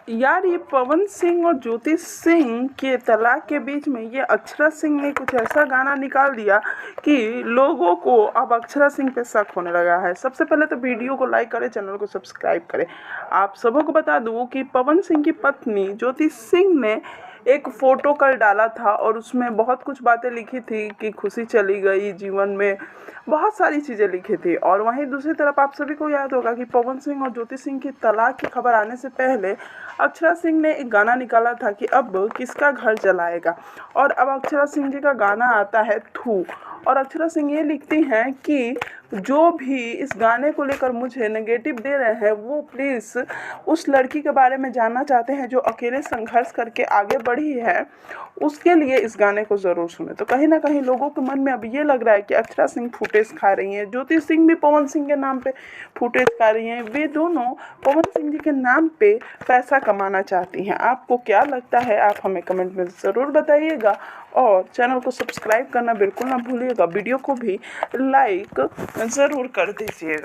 यार ये पवन सिंह और ज्योति सिंह के तलाक के बीच में ये अक्षरा सिंह ने कुछ ऐसा गाना निकाल दिया कि लोगों को अब अक्षरा सिंह पे शक होने लगा है। सबसे पहले तो वीडियो को लाइक करें, चैनल को सब्सक्राइब करें। आप सबों को बता दूं कि पवन सिंह की पत्नी ज्योति सिंह ने एक फोटो कल डाला था और उसमें बहुत कुछ बातें लिखी थी कि खुशी चली गई जीवन में, बहुत सारी चीज़ें लिखी थी। और वहीं दूसरी तरफ आप सभी को याद होगा कि पवन सिंह और ज्योति सिंह की तलाक की खबर आने से पहले अक्षरा सिंह ने एक गाना निकाला था कि अब किसका घर जलाएगा। और अब अक्षरा सिंह जी का गाना आता है थू, और अक्षरा सिंह ये लिखती हैं कि जो भी इस गाने को लेकर मुझे नेगेटिव दे रहे हैं वो प्लीज़ उस लड़की के बारे में जानना चाहते हैं जो अकेले संघर्ष करके आगे बढ़ी है, उसके लिए इस गाने को ज़रूर सुने। तो कहीं ना कहीं लोगों के मन में अब ये लग रहा है कि अक्षरा सिंह फुटेज खा रही हैं, ज्योति सिंह भी पवन सिंह के नाम पे फुटेज खा रही हैं। वे दोनों पवन सिंह जी के नाम पे पैसा कमाना चाहती हैं। आपको क्या लगता है आप हमें कमेंट में ज़रूर बताइएगा, और चैनल को सब्सक्राइब करना बिल्कुल ना भूलिएगा। वीडियो को भी लाइक ज़रूर कर दीजिएगा।